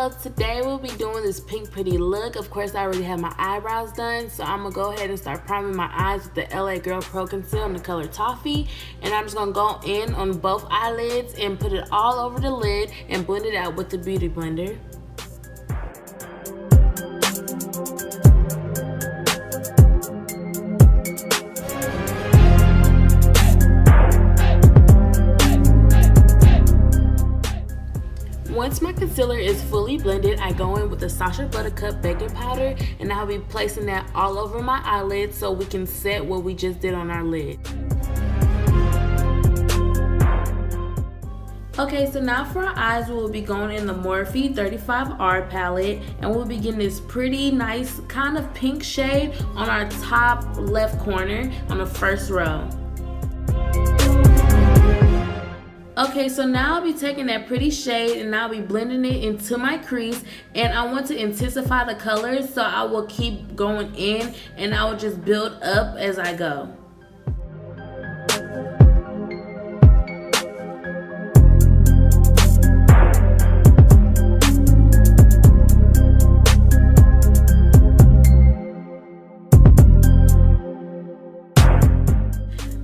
So today we'll be doing this pink pretty look. Of course, I already have my eyebrows done, so I'm gonna go ahead and start priming my eyes with the LA Girl Pro Conceal in the color Toffee. And I'm just gonna go in on both eyelids and put it all over the lid and blend it out with the Beauty Blender. Once my concealer is fully blended, I go in with the Sacha Buttercup baking powder, and I'll be placing that all over my eyelids so we can set what we just did on our lid. Okay, so now for our eyes, we'll be going in the Morphe 35R palette, and we'll be getting this pretty nice kind of pink shade on our top left corner on the first row. Okay, so now I'll be taking that pretty shade and I'll be blending it into my crease, and I want to intensify the colors, so I will keep going in and I will just build up as I go.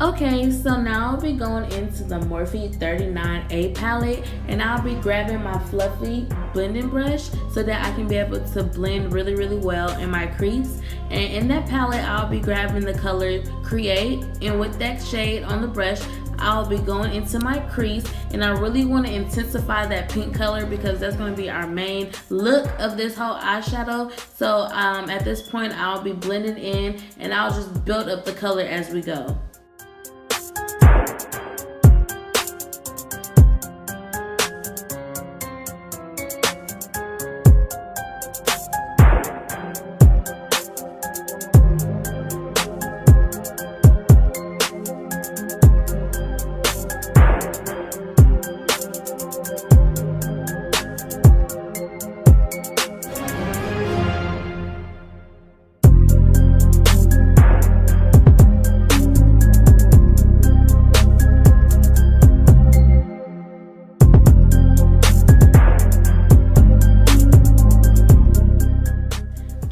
Okay, so now I'll be going into the Morphe 39A palette, and I'll be grabbing my fluffy blending brush so that I can be able to blend really well in my crease. And in that palette, I'll be grabbing the color Create, and with that shade on the brush, I'll be going into my crease, and I really want to intensify that pink color because that's going to be our main look of this whole eyeshadow. So at this point, I'll be blending in and I'll just build up the color as we go.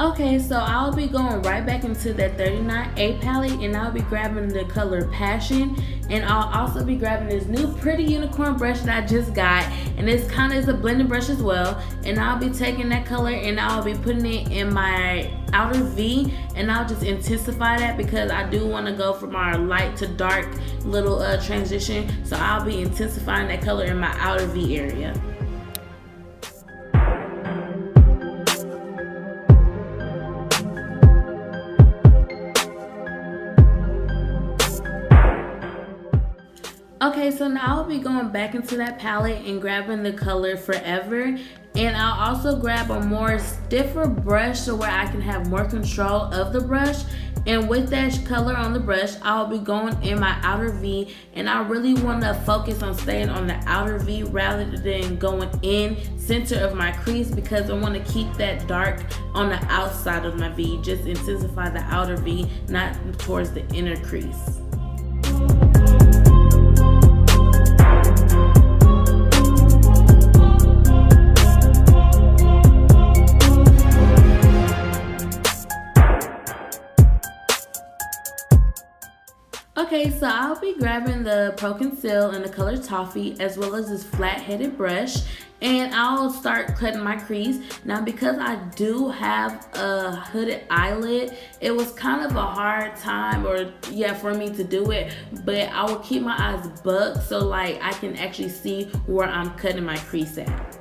Okay, so I'll be going right back into that 39A palette, and I'll be grabbing the color Passion, and I'll also be grabbing this new pretty unicorn brush that I just got, and this kind of is a blending brush as well, and I'll be taking that color and I'll be putting it in my outer V, and I'll just intensify that because I do want to go from our light to dark little transition, so I'll be intensifying that color in my outer V area. Okay, so now I'll be going back into that palette and grabbing the color Forever, and I'll also grab a more stiffer brush so where I can have more control of the brush. And with that color on the brush, I'll be going in my outer V, and I really want to focus on staying on the outer V rather than going in center of my crease, because I want to keep that dark on the outside of my V. Just intensify the outer V, not towards the inner crease. Okay, so I'll be grabbing the Pro Conceal in the color Toffee as well as this flat-headed brush, and I'll start cutting my crease. Now, because I do have a hooded eyelid, it was kind of a hard time for me to do it, but I will keep my eyes bugged so like I can actually see where I'm cutting my crease at.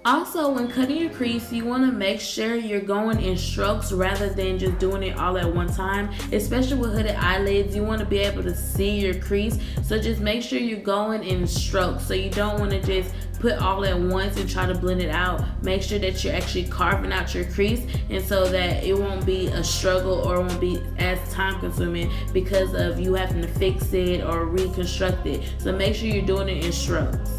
Also, when cutting your crease, you want to make sure you're going in strokes rather than just doing it all at one time. Especially with hooded eyelids, you want to be able to see your crease. So just make sure you're going in strokes. So you don't want to just put all at once and try to blend it out. Make sure that you're actually carving out your crease, and so that it won't be a struggle or it won't be as time consuming because of you having to fix it or reconstruct it. So make sure you're doing it in strokes.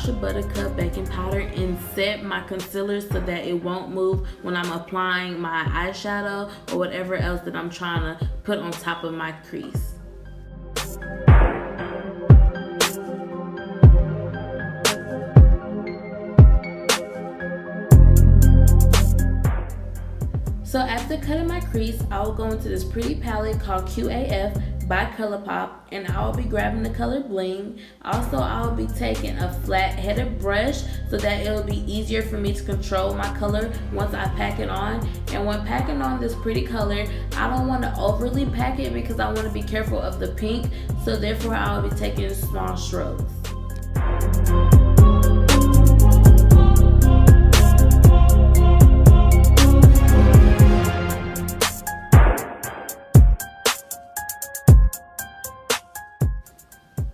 Sasha Buttercup baking powder and set my concealer so that it won't move when I'm applying my eyeshadow or whatever else that I'm trying to put on top of my crease. So after cutting my crease, I will go into this pretty palette called QAF by ColourPop, and I will be grabbing the color Bling. Also, I will be taking a flat-headed brush so that it will be easier for me to control my color once I pack it on. And when packing on this pretty color, I don't want to overly pack it because I want to be careful of the pink. So therefore, I will be taking small strokes.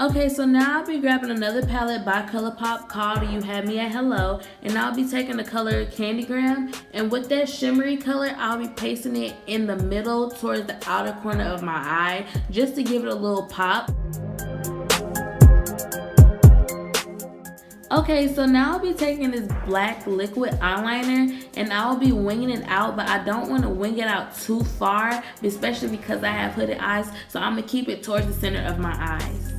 Okay, so now I'll be grabbing another palette by ColourPop called You Had Me at Hello, and I'll be taking the color Candygram, and with that shimmery color, I'll be pasting it in the middle towards the outer corner of my eye, just to give it a little pop. Okay, so now I'll be taking this black liquid eyeliner and I'll be winging it out, but I don't want to wing it out too far, especially because I have hooded eyes, so I'm going to keep it towards the center of my eyes.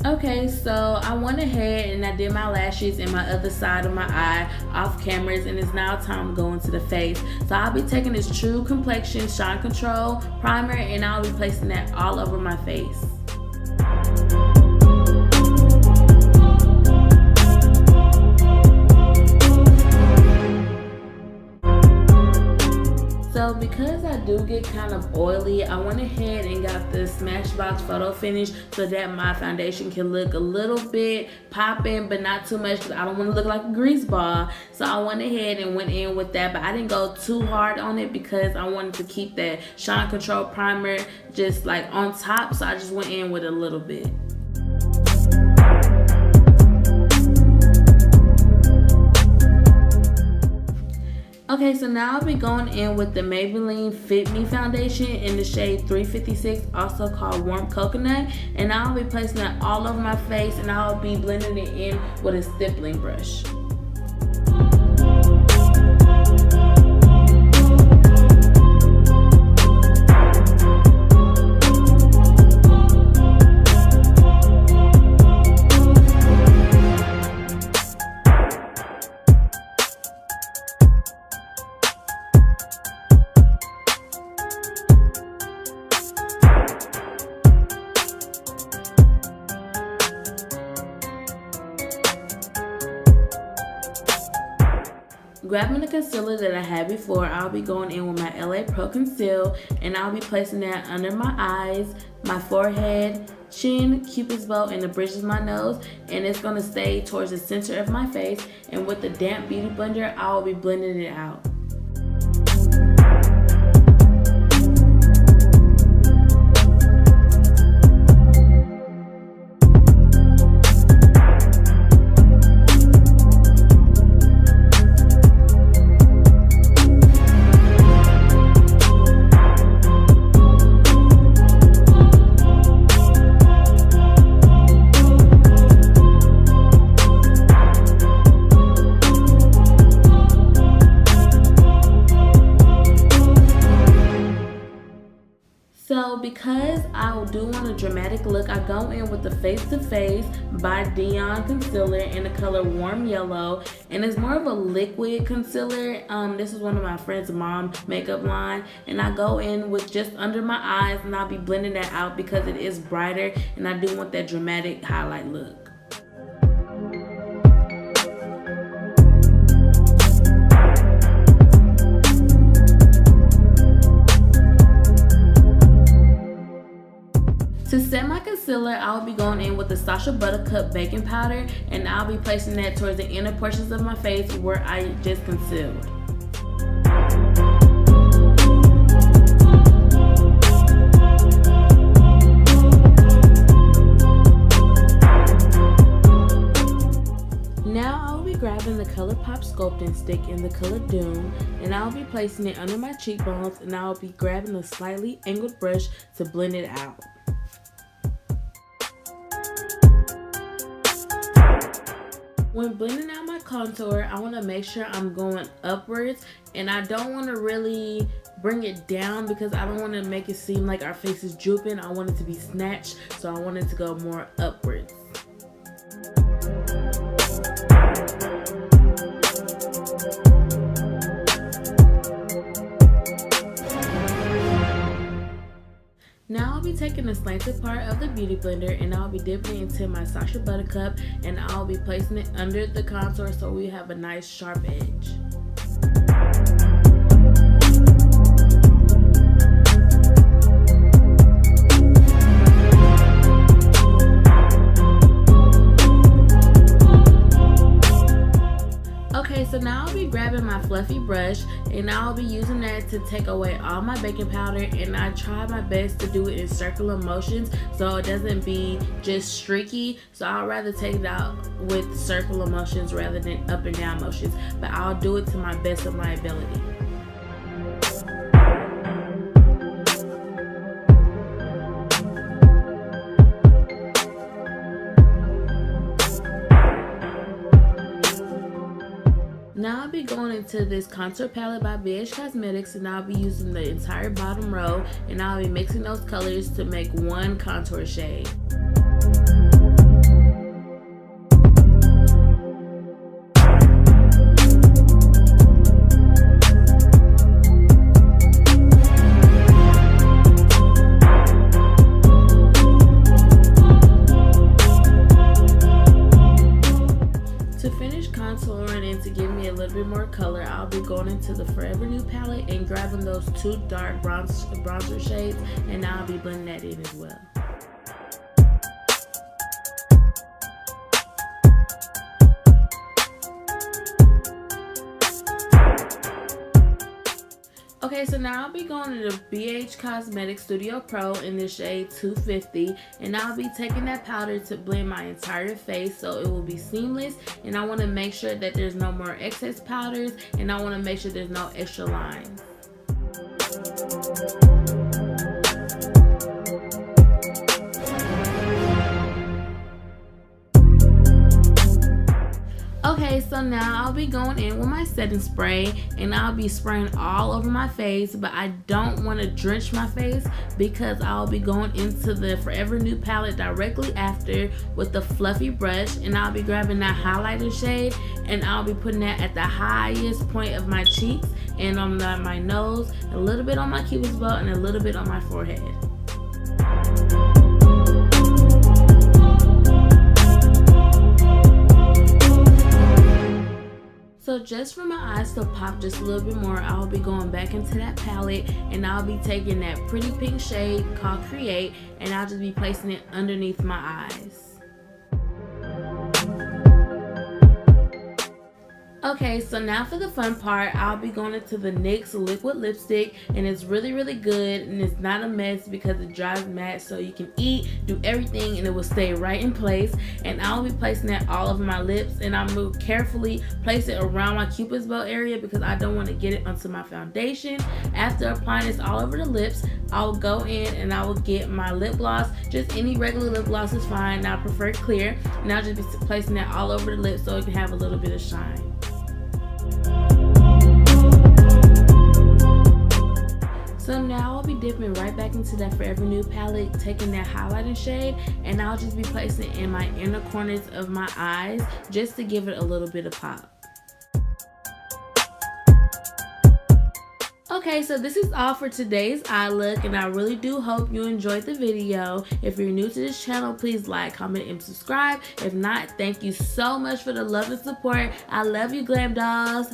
Okay, so I went ahead and I did my lashes and my other side of my eye off cameras, and it's now time to go into the face. So I'll be taking this True Complexion Shine Control primer and I'll be placing that all over my face. So because I do get kind of oily, I went ahead and got the Smashbox Photo Finish so that my foundation can look a little bit popping, but not too much because I don't want to look like a grease ball. So I went ahead and went in with that, but I didn't go too hard on it because I wanted to keep that Shine Control primer just like on top. So I just went in with a little bit. Okay, so now I'll be going in with the Maybelline Fit Me foundation in the shade 356, also called Warm Coconut, and I'll be placing that all over my face and I'll be blending it in with a stippling brush. Grabbing the concealer that I had before, I'll be going in with my LA Pro Conceal and I'll be placing that under my eyes, my forehead, chin, cupid's bow, and the bridges of my nose, and it's going to stay towards the center of my face, and with the damp beauty blender, I'll be blending it out. So because I do want a dramatic look, I go in with the Face to Face by Dion concealer in the color Warm Yellow, and it's more of a liquid concealer. This is one of my friend's mom makeup line, and I go in with just under my eyes and I'll be blending that out because it is brighter and I do want that dramatic highlight look. To set my concealer, I'll be going in with the Sasha Buttercup baking powder and I'll be placing that towards the inner portions of my face where I just concealed. Now I'll be grabbing the ColourPop sculpting stick in the color Doom, and I'll be placing it under my cheekbones, and I'll be grabbing a slightly angled brush to blend it out. When blending out my contour, I want to make sure I'm going upwards, and I don't want to really bring it down because I don't want to make it seem like our face is drooping. I want it to be snatched, so I want it to go more upwards. Now I'll be taking the slanted part of the Beauty Blender, and I'll be dipping it into my Sasha Buttercup, and I'll be placing it under the contour so we have a nice sharp edge. Okay, so now I'll be grabbing my fluffy brush, and I'll be using that to take away all my baking powder, and I try my best to do it in circular motions so it doesn't be just streaky. So I'd rather take it out with circular motions rather than up and down motions, but I'll do it to my best of my ability. Now I'll be going into this contour palette by BH Cosmetics, and I'll be using the entire bottom row, and I'll be mixing those colors to make one contour shade. Contouring and to give me a little bit more color, I'll be going into the Forever New palette and grabbing those two dark bronzer shades, and I'll be blending that in as well. Okay, so now I'll be going to the BH Cosmetics Studio Pro in the shade 250, and I'll be taking that powder to blend my entire face so it will be seamless, and I want to make sure that there's no more excess powders, and I want to make sure there's no extra lines. Okay, so now I'll be going in with my setting spray, and I'll be spraying all over my face, but I don't want to drench my face because I'll be going into the Forever New palette directly after with the fluffy brush, and I'll be grabbing that highlighter shade, and I'll be putting that at the highest point of my cheeks and on my nose, a little bit on my cupid's bow, and a little bit on my forehead. So just for my eyes to pop just a little bit more, I'll be going back into that palette, and I'll be taking that pretty pink shade called Create, and I'll just be placing it underneath my eyes. Okay, so now for the fun part, I'll be going into the NYX liquid lipstick, and it's really good, and it's not a mess because it dries matte, so you can eat, do everything, and it will stay right in place. And I'll be placing that all over my lips, and I'll move carefully, place it around my cupid's bow area because I don't want to get it onto my foundation. After applying this all over the lips, I'll go in and I will get my lip gloss. Just any regular lip gloss is fine, and I prefer clear, and I'll just be placing that all over the lips so it can have a little bit of shine. So now I'll be dipping right back into that Forever New palette, taking that highlighting shade, and I'll just be placing it in my inner corners of my eyes just to give it a little bit of pop. Okay, so this is all for today's eye look, and I really do hope you enjoyed the video. If you're new to this channel, please like, comment, and subscribe. If not, thank you so much for the love and support. I love you, glam dolls.